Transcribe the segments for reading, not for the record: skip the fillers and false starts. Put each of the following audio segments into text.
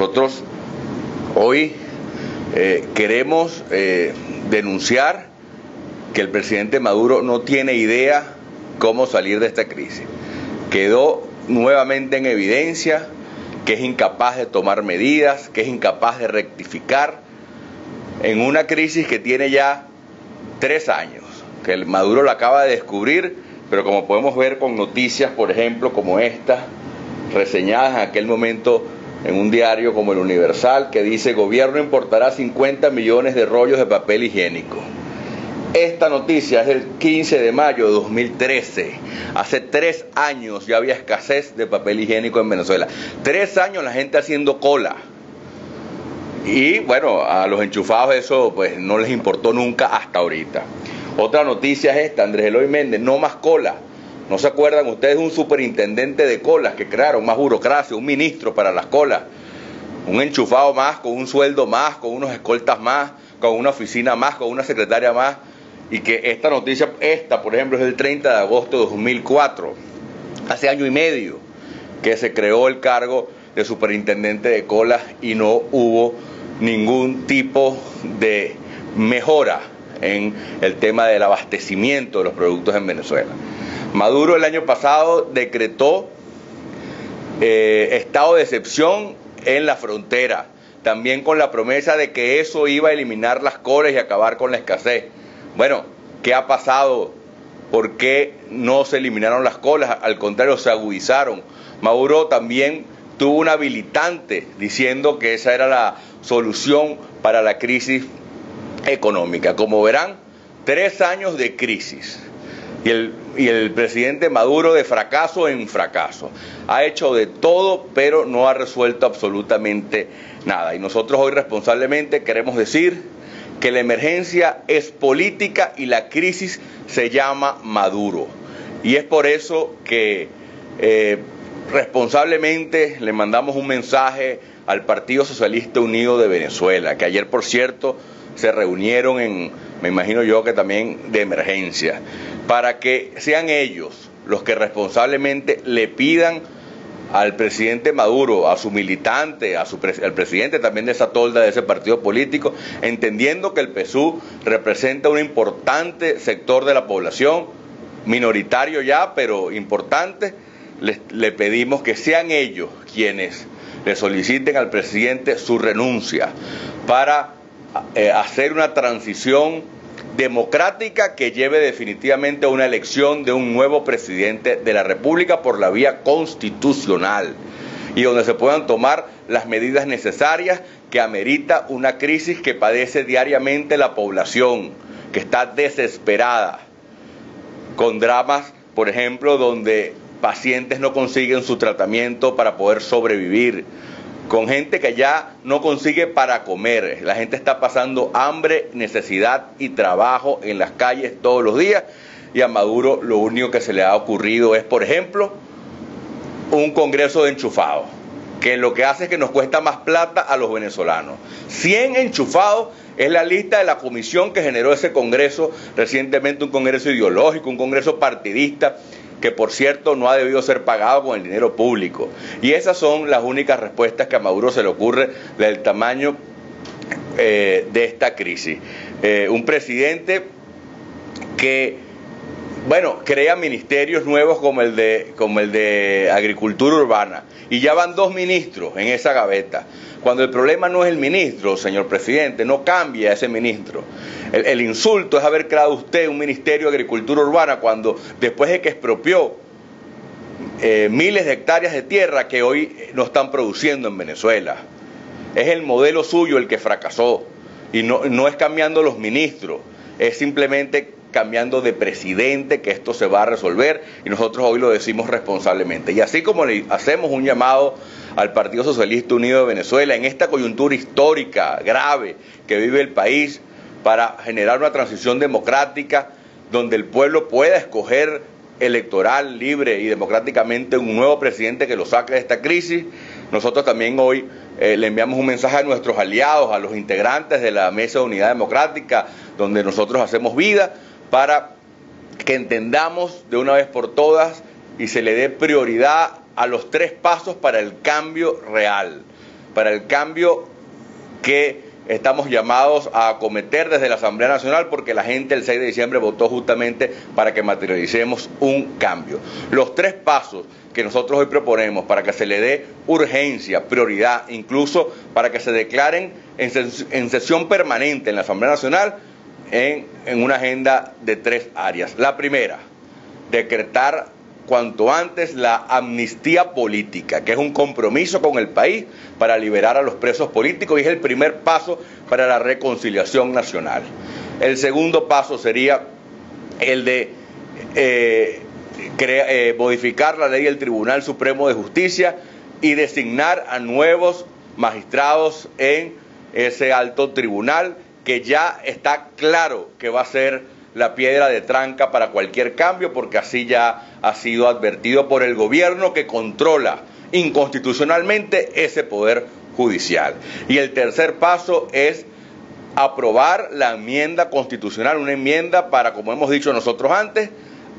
Nosotros hoy queremos denunciar que el presidente Maduro no tiene idea cómo salir de esta crisis. Quedó nuevamente en evidencia que es incapaz de tomar medidas, que es incapaz de rectificar en una crisis que tiene ya 3 años, que el Maduro la acaba de descubrir, pero como podemos ver con noticias, por ejemplo, como esta, reseñadas en aquel momento en un diario como El Universal, que dice: gobierno importará 50 millones de rollos de papel higiénico. Esta noticia es del 15 de mayo de 2013. Hace 3 años ya había escasez de papel higiénico en Venezuela. 3 años la gente haciendo cola. Y bueno, a los enchufados eso pues no les importó nunca hasta ahorita. Otra noticia es esta: Andrés Eloy Méndez, no más cola. ¿No se acuerdan ustedes de un superintendente de colas que crearon? Más burocracia, un ministro para las colas, un enchufado más, con un sueldo más, con unos escoltas más, con una oficina más, con una secretaria más. Y que esta noticia, por ejemplo, es del 30 de agosto de 2004, hace año y medio que se creó el cargo de superintendente de colas y no hubo ningún tipo de mejora en el tema del abastecimiento de los productos en Venezuela. Maduro el año pasado decretó estado de excepción en la frontera, también con la promesa de que eso iba a eliminar las colas y acabar con la escasez. Bueno, ¿qué ha pasado? ¿Por qué no se eliminaron las colas? Al contrario, se agudizaron. Maduro también tuvo un habilitante diciendo que esa era la solución para la crisis económica. Como verán, 3 años de crisis. Y el presidente Maduro de fracaso en fracaso. Ha hecho de todo, pero no ha resuelto absolutamente nada. Y nosotros hoy responsablemente queremos decir que la emergencia es política y la crisis se llama Maduro. Y es por eso que responsablemente le mandamos un mensaje al Partido Socialista Unido de Venezuela, que ayer, por cierto, se reunieron me imagino yo que también de emergencia, para que sean ellos los que responsablemente le pidan al presidente Maduro, a su militante, al presidente también de esa tolda de ese partido político, entendiendo que el PSUV representa un importante sector de la población, minoritario ya, pero importante, le pedimos que sean ellos quienes le soliciten al presidente su renuncia para hacer una transición democrática que lleve definitivamente a una elección de un nuevo presidente de la República por la vía constitucional y donde se puedan tomar las medidas necesarias que amerita una crisis que padece diariamente la población, que está desesperada, con dramas, por ejemplo, donde pacientes no consiguen su tratamiento para poder sobrevivir, con gente que ya no consigue para comer. La gente está pasando hambre, necesidad y trabajo en las calles todos los días, y a Maduro lo único que se le ha ocurrido es, por ejemplo, un congreso de enchufados, que lo que hace es que nos cuesta más plata a los venezolanos. 100 enchufados es la lista de la comisión que generó ese congreso recientemente, un congreso ideológico, un congreso partidista, que por cierto no ha debido ser pagado con el dinero público. Y esas son las únicas respuestas que a Maduro se le ocurre del tamaño de esta crisis. Un presidente que, bueno, crea ministerios nuevos como el de Agricultura Urbana, y ya van 2 ministros en esa gaveta. Cuando el problema no es el ministro, señor presidente, no cambia ese ministro. El insulto es haber creado usted un Ministerio de Agricultura Urbana cuando, después de que expropió miles de hectáreas de tierra que hoy no están produciendo en Venezuela. Es el modelo suyo el que fracasó, y no es cambiando los ministros, es simplemente cambiando de presidente que esto se va a resolver, y nosotros hoy lo decimos responsablemente. Y así como le hacemos un llamado al Partido Socialista Unido de Venezuela en esta coyuntura histórica grave que vive el país, para generar una transición democrática donde el pueblo pueda escoger electoral, libre y democráticamente un nuevo presidente que lo saque de esta crisis, nosotros también hoy le enviamos un mensaje a nuestros aliados, a los integrantes de la Mesa de Unidad Democrática, donde nosotros hacemos vida, para que entendamos de una vez por todas y se le dé prioridad a los 3 pasos para el cambio real. para el cambio que estamos llamados a acometer desde la Asamblea Nacional, porque la gente el 6 de diciembre votó justamente para que materialicemos un cambio. Los 3 pasos que nosotros hoy proponemos para que se le dé urgencia, prioridad, incluso para que se declaren en sesión permanente en la Asamblea Nacional en una agenda de 3 áreas. La primera, decretar cuanto antes la amnistía política, que es un compromiso con el país para liberar a los presos políticos y es el primer paso para la reconciliación nacional. El segundo paso sería el de modificar la ley del Tribunal Supremo de Justicia y designar a nuevos magistrados en ese alto tribunal, que ya está claro que va a ser la piedra de tranca para cualquier cambio, porque así ya ha sido advertido por el gobierno, que controla inconstitucionalmente ese poder judicial. Y el tercer paso es aprobar la enmienda constitucional, una enmienda para, como hemos dicho nosotros antes,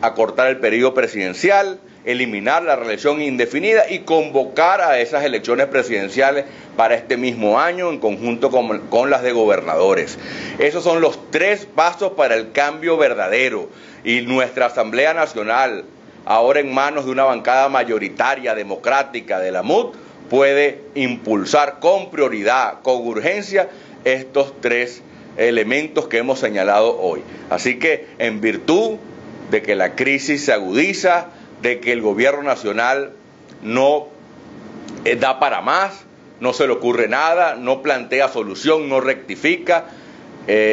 acortar el periodo presidencial, eliminar la reelección indefinida y convocar a esas elecciones presidenciales para este mismo año en conjunto con las de gobernadores. Esos son los 3 pasos para el cambio verdadero, y nuestra Asamblea Nacional, ahora en manos de una bancada mayoritaria democrática de la MUD, puede impulsar con prioridad, con urgencia, estos 3 elementos que hemos señalado hoy. Así que, en virtud de que la crisis se agudiza, de que el gobierno nacional no da para más, no se le ocurre nada, no plantea solución, no rectifica,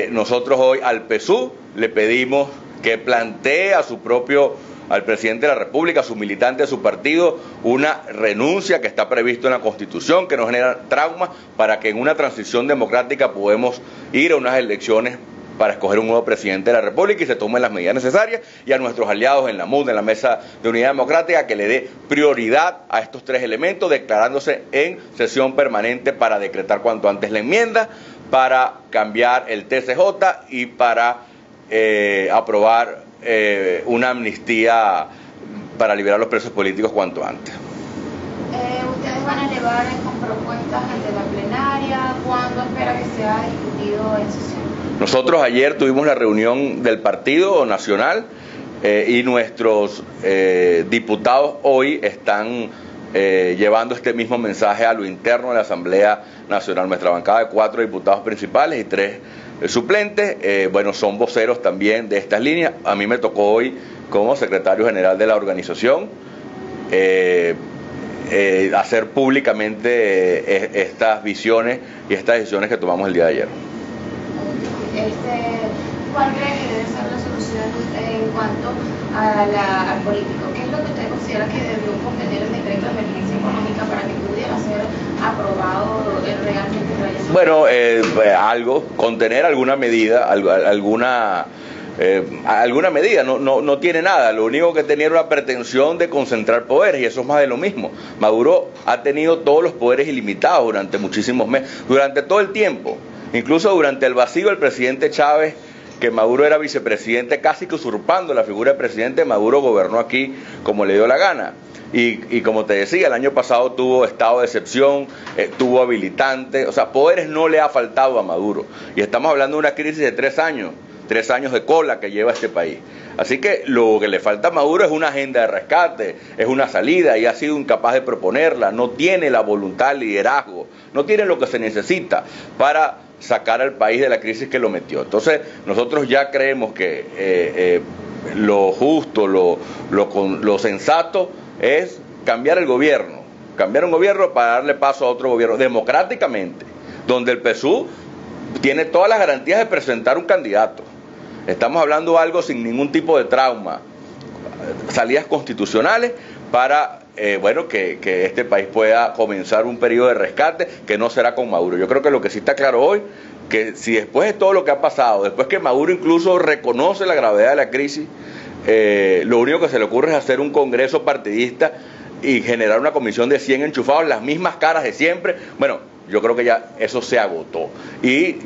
nosotros hoy al PSUV le pedimos que plantee al presidente de la República, a sus militantes de su partido, una renuncia que está previsto en la Constitución, que no genera trauma, para que en una transición democrática podamos ir a unas elecciones para escoger un nuevo presidente de la República y se tomen las medidas necesarias, y a nuestros aliados en la MUD, en la Mesa de Unidad Democrática, que le dé prioridad a estos 3 elementos, declarándose en sesión permanente para decretar cuanto antes la enmienda, para cambiar el TCJ y para aprobar una amnistía para liberar a los presos políticos cuanto antes. ¿Ustedes van a elevar estas propuestas ante la plenaria? ¿Cuándo espera que sea discutido en sesión? Nosotros ayer tuvimos la reunión del Partido Nacional y nuestros diputados hoy están llevando este mismo mensaje a lo interno de la Asamblea Nacional. Nuestra bancada de 4 diputados principales y 3 suplentes, bueno, son voceros también de estas líneas. A mí me tocó hoy, como secretario general de la organización, hacer públicamente estas visiones y estas decisiones que tomamos el día de ayer. ¿Cuál cree que debe ser la solución en cuanto al político? ¿Qué es lo que usted considera que debió contener el decreto de emergencia económica para que pudiera ser aprobado realmente? Bueno, contener alguna medida, alguna medida, no tiene nada. Lo único que tenía era una pretensión de concentrar poderes, y eso es más de lo mismo. Maduro ha tenido todos los poderes ilimitados durante muchísimos meses, durante todo el tiempo. Incluso durante el vacío del presidente Chávez, que Maduro era vicepresidente, casi que usurpando la figura de presidente, Maduro gobernó aquí como le dio la gana. Y como te decía, el año pasado tuvo estado de excepción, tuvo habilitante, o sea, poderes no le ha faltado a Maduro. Y estamos hablando de una crisis de 3 años de cola que lleva este país. Así que lo que le falta a Maduro es una agenda de rescate, es una salida, y ha sido incapaz de proponerla, no tiene la voluntad, el liderazgo, no tiene lo que se necesita para sacar al país de la crisis que lo metió. Entonces, nosotros ya creemos que lo justo, lo sensato es cambiar el gobierno, cambiar un gobierno para darle paso a otro gobierno democráticamente, donde el PSUV tiene todas las garantías de presentar un candidato. Estamos hablando de algo sin ningún tipo de trauma, salidas constitucionales para que este país pueda comenzar un periodo de rescate que no será con Maduro. Yo creo que lo que sí está claro hoy, que si después de todo lo que ha pasado, después que Maduro incluso reconoce la gravedad de la crisis, lo único que se le ocurre es hacer un congreso partidista y generar una comisión de 100 enchufados, las mismas caras de siempre. Bueno, yo creo que ya eso se agotó. Y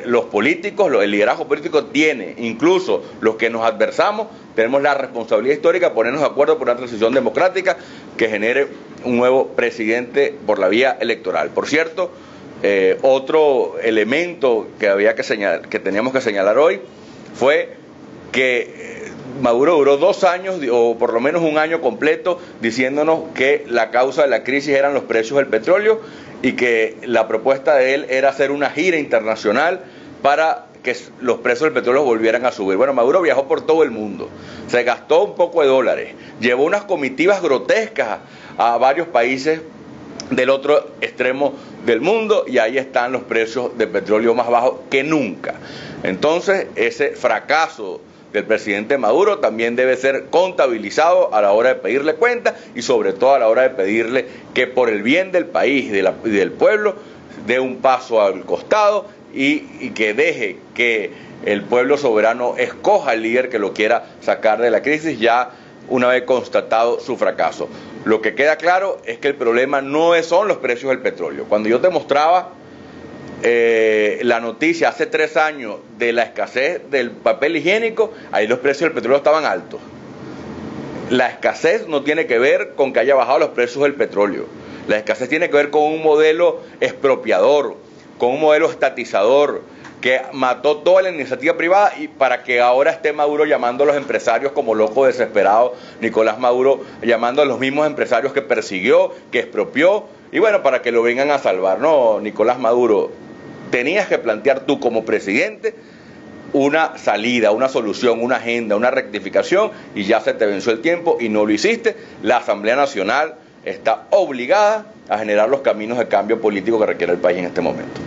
los políticos, el liderazgo político tiene, incluso los que nos adversamos, tenemos la responsabilidad histórica de ponernos de acuerdo por una transición democrática que genere un nuevo presidente por la vía electoral. Por cierto, otro elemento que teníamos que señalar hoy fue que Maduro duró 2 años, o por lo menos un año completo, diciéndonos que la causa de la crisis eran los precios del petróleo y que la propuesta de él era hacer una gira internacional para que los precios del petróleo volvieran a subir. Bueno, Maduro viajó por todo el mundo, se gastó un poco de dólares, llevó unas comitivas grotescas a varios países del otro extremo del mundo y ahí están los precios del petróleo más bajos que nunca. Entonces, ese fracaso del presidente Maduro también debe ser contabilizado a la hora de pedirle cuenta y sobre todo a la hora de pedirle que por el bien del país y del pueblo dé un paso al costado y que deje que el pueblo soberano escoja el líder que lo quiera sacar de la crisis ya una vez constatado su fracaso. Lo que queda claro es que el problema no son los precios del petróleo. Cuando yo te mostraba la noticia hace 3 años de la escasez del papel higiénico, ahí los precios del petróleo estaban altos. La escasez no tiene que ver con que haya bajado los precios del petróleo. La escasez tiene que ver con un modelo expropiador, con un modelo estatizador que mató toda la iniciativa privada y para que ahora esté Maduro llamando a los empresarios como locos desesperados, Nicolás Maduro llamando a los mismos empresarios que persiguió, que expropió, y bueno, para que lo vengan a salvar. No, Nicolás Maduro, tenías que plantear tú como presidente una salida, una solución, una agenda, una rectificación, y ya se te venció el tiempo y no lo hiciste. La Asamblea Nacional está obligada a generar los caminos de cambio político que requiere el país en este momento.